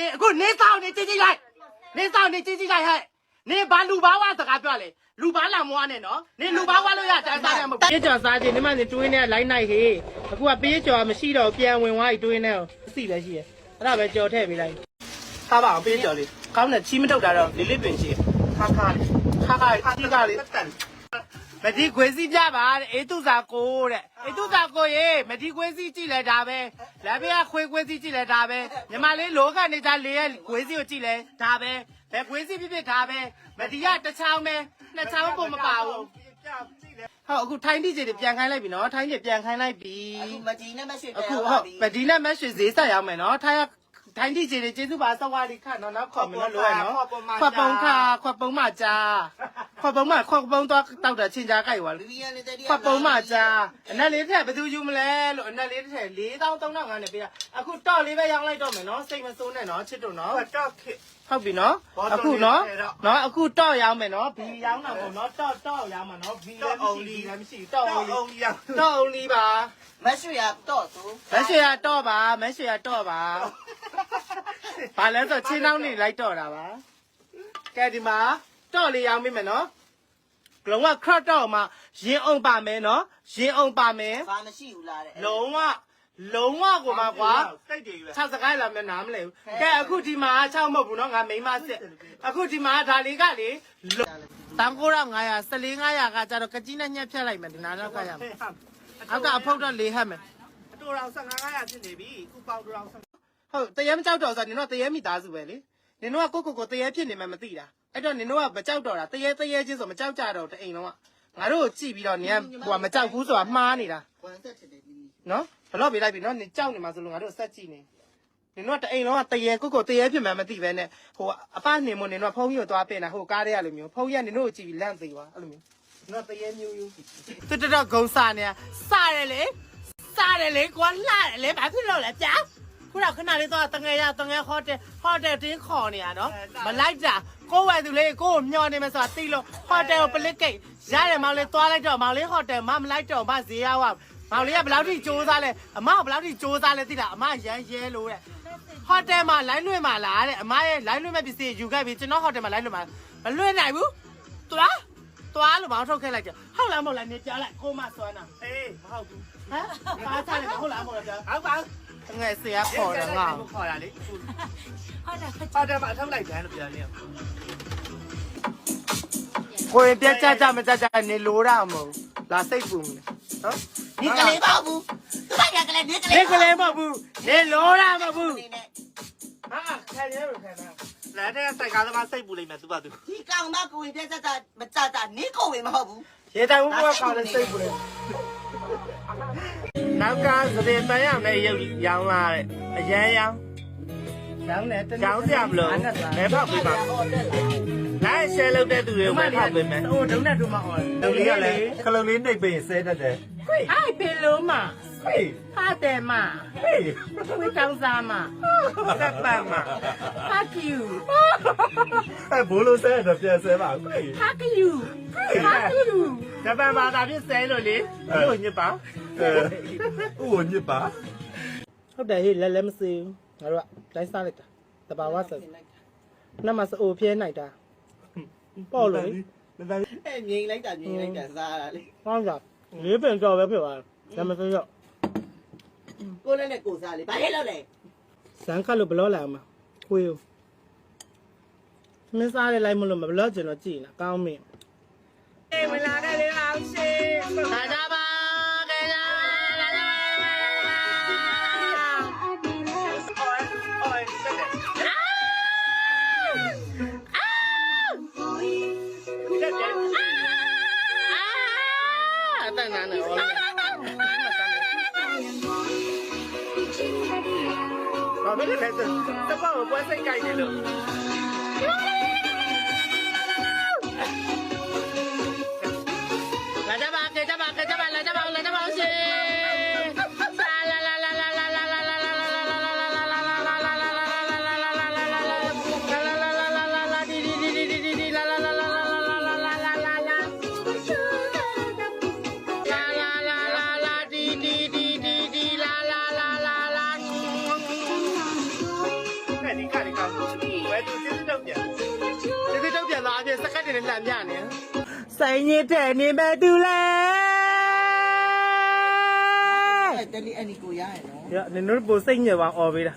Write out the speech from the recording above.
လေအခုနေဆောင်နေကြည့်လိုက်နေဆောင်နေကြည့်လိုက်ဟဲ့နေဘာလူဘာဝစကားပြောလေလူဘာလာမွားနဲ့နော်နေလူဘာဝလို့ရတိုင်းစားတယ်မဟုတ်ပြေးကြော်စားခြင်းဒီမှနေတွေးနေလိုက်နိုင်ဟေးအခုကပြေးကြော်မရှိတော့ပြန်ဝင်သွားပြီတွေးနေစီပဲရှိရအဲ့ဒါပဲကြော်ထည့်ပေးလိုက်စားပါအောင်ပြေးကြော်လေးကောင်းတယ်ချီးမထုတ်တာတော့လေးလေးပင်ရှိခါခါလေးချီးကလေးမဒီခွေးစီပြပါတဲ့အေးသူစာကိုတဲ့အေးသူစာကိုရေမဒီခွေးစီကြည့်လဲဒါပဲလက်ပြခွေးစီကြည့်လဲဒါပဲညီမလေးလောကနေကြလေးရဲ့ခွေးစီကိုကြည့်လဲဒါပဲဘယ်ခွေးစီဖြစ်ဒါပဲမဒီကတစ်ချောင်းပဲနှစ်ချောင်းပုံမပါဘူးဟုတ်အခုထိုင်းတိကြီးတွေပြန်ခိုင်းလိုက်ပြီနော်ထိုင်းကြီးပြန်ခိုင်းလိုက်ပြီအခုမဒီနဲ့မရွှေအခုဟုတ်မဒီနဲ့မရွှေဈေးဆက်ရောက်မယ်နော်ထိုင်းတိကြီးတွေကျေးဇူးပါစဝါလီခတ်နော်နောက်ခေါ်မယ်နော်လိုရနော်ခွက်ပုံခါခွက်ပုံမကြာခွက်ပုံတော့တောက်တာချင်းကြားကြိုက်သွားလေခွက်ပုံမကြာအနက်လေးထက်ဘယ်သူယူမလဲလို့အနက်လေးထက်4300နဲ့ပေးတာအခုတော့လေးပဲရောင်းလိုက်တော့မယ်နော်စိတ်မစိုးနဲ့နော်ချစ်တို့နော်တော့ဟုတ်ပြီနော်အခုနော်အခုတော့ရောင်းမယ်နော်ဘီရောင်းတာပေါ့နော်တော့ရောင်းမှာနော်ဘီလည်းမရှိတော့အောင်လီပါမရွှေရတော့သူမရွှေရတော့ပါဘာလဲဆိုချင်းနှောင်းနေလိုက်တော့တာပါကဲဒီမှာတော့လေးရောင်းမိမယ်နော်လုံးဝခရတ်တော့မှာရင်အောင်ပါမယ်နော်ရင်အောင်ပါမယ်ဘာမရှိဘူးလားတဲ့လုံးဝကိုမှာကွာစိတ်တွေပဲ6စကိုင်းလာမယ်နားမလဲဘူးကဲအခုဒီမှာ6မဟုတ်ဘူးနော်ငါမိန်းမစစ်အခုဒီမှာဒါလေးကလေ19500 14500ကကြတော့ကကြီးနဲ့ညက်ဖြတ်လိုက်မယ်ဒီနားတော့ကရမယ်အောက်ကအဖုတ်တော့လေးဟတ်မယ်အတူတော်15500ဖြစ်နေပြီခုပေါက်တော်ဟုတ်တရေမကြောက်တော့ဆိုနင်တို့တရေမိသားစုပဲလေနင်တို့ကကိုတရေဖြစ်နေမှမသိတာအဲ့တော့နင်တို့ကမကြောက်တော့တာတရေချင်းဆိုမကြောက်ကြတော့တအိမ်လုံးကငါတို့ကိုကြည့်ပြီးတော့နင်ကဟိုကမကြောက်ဘူးဆိုတာမှားနေတာနော်ဘလို့ပြလိုက်ပြီနော်နင်ကြောက်နေမှာဆိုလို့ငါတို့ဆက်ကြည့်နေနင်တို့ကတအိမ်လုံးကတရေကိုတရေဖြစ်မှမသိပဲနဲ့ဟိုအပနေမနင်တို့ကဖုန်းကြီးကိုသွားပင်တာဟိုကားထဲကလိုမျိုးဖုန်းကြီးကနင်တို့ကိုကြည့်ပြီးလန့်သေးသွားအဲ့လိုမျိုးနော်တရေမျိုးတူတဂုံစားနေစတယ်လေကွာလှတယ်လေဘာဖြစ်လို့လဲကြာခုတော့ခဏလေးတော့တငယ်ဟိုတယ်တင်းခေါ်နေရနော်မလိုက်တာကိုယ်ဝယ်သူလေးကိုမျောနေမယ်ဆိုတာသိလို့ဟိုတယ်ကိုပလစ်ကိတ်ရတယ်မောင်လေးသွားလိုက်တော့မောင်လေးဟိုတယ်မလိုက်တော့မဈေးရောက်မောင်လေးကဘယ်လောက်ထိစူးစားလဲအမကဘယ်လောက်ထိစူးစားလဲသိလားအမရမ်းရဲလို့တဲ့ဟိုတယ်မှာလိုင်းလွှင့်မှာလားတဲ့အမရဲ့လိုင်းလွှင့်မဲ့ပစ္စည်းယူခဲ့ပြီကျွန်တော်ဟိုတယ်မှာလိုင်းလွှင့်မှာမလွှင့်နိုင်ဘူးသွားလို့မောင်ထုတ်ခဲ့လိုက်ကြဟုတ်လားမဟုတ်လားနေကြားလိုက်ကိုမစွမ်းတာအေးမဟုတ်ဘူးဟမ်ဘာစားလဲဟုတ်လားမဟုတ်လားကြာဟုတ်ပါငယ်ဆရာခေါ်တယ်ငါခေါ်ရလေဟုတ်တယ်မအထောက်လိုက်တယ်လို့ပြောနေကိုရင်ပြတ်ကြမကြနေလိုတာမဟုတ်လာစိတ်ပူနေနော်ဒီကလေးပေါ့ဘူးသူကကလေးဒီကလေးမဟုတ်ဘူးနေလိုတာမဟုတ်ဘူးဟာခဲရဲလို့ခဲတာလက်ထဲစိုက်ကားသမားစိတ်ပူလိမ့်မယ်သူပါသူဒီကောင်မကိုရင်ပြတ်ကြမကြနေကိုဝင်မဟုတ်ဘူးရေတိုင်ဘူးကောင်းလည်းစိတ်ပူတယ်နောက်ကသပင်ပန်းရမယ်ရုပ်ရောင်းလာတဲ့အရန်ရောင်းတယ်ရောင်းစရာမလိုဘယ်ဖောက်ပေးပါလိုက်ရှယ်လုပ်တဲ့သူတွေကိုပဲဖောက်ပေးမယ်ဟိုဒုံနဲ့ဒုမဟောဒုံလေးကလည်းခလုံးလေးနှိပ်ပေးဆဲတတ်တယ်ဟိုက်ပင်လုံးမဟေးဟာတယ်မဟေးဝေးတောင်းစားမသက်ပန်းမဟာကယူဘိုးလို့ဆဲတော့ပြန်ဆဲပါဟေးဟာကယူတပန်းပါတာပြဆဲလို့လေဘို့ညစ်ပါဥညစ်ပါဟုတ်တယ်ဟေးလဲမစေးငါတို့ကလိုက်စားလိုက်တာတဘာဝဆက်နမစအိုပြဲနိုင်တာပေါ့လို့အဲ့ငိမ့်လိုက်တာစားတာလေဟောင်းကြလေးပင်ကြော်ပဲဖြစ်သွားတယ်မစေးရောကိုလည်းနဲ့ကိုစားလေဘာလဲလို့လဲစမ်းခတ်လို့ဘလော့လာမှာခွေးမင်းစားရလိုက်မလို့မဘလော့ကျင်တော့ကြည်လားကောင်းမင်းမလာတဲ့လေးအောင်ရှိခါကြပါခဲကြလာကြပါတန်းနာနော်ဘာဖြစ်လဲတပတ်ကိုပွဲစိတ်ကြိုက်နေလို့လာကြပါလာကြပါရှင်လာလာလာလာလာလာလာလာလာဒီ ဒီကလေးကဝဲသူစစ်စစ်တော့ပြန်လာအပြင်စကတ်တွေနဲ့လှန်ပြနေစိုင်းရတဲ့နေမဲ့သူလဲ တယ်လီအန်နီကိုရရနော် ရနင်တို့ပိုစိတ်ညစ်ပါအော်ပေးတာ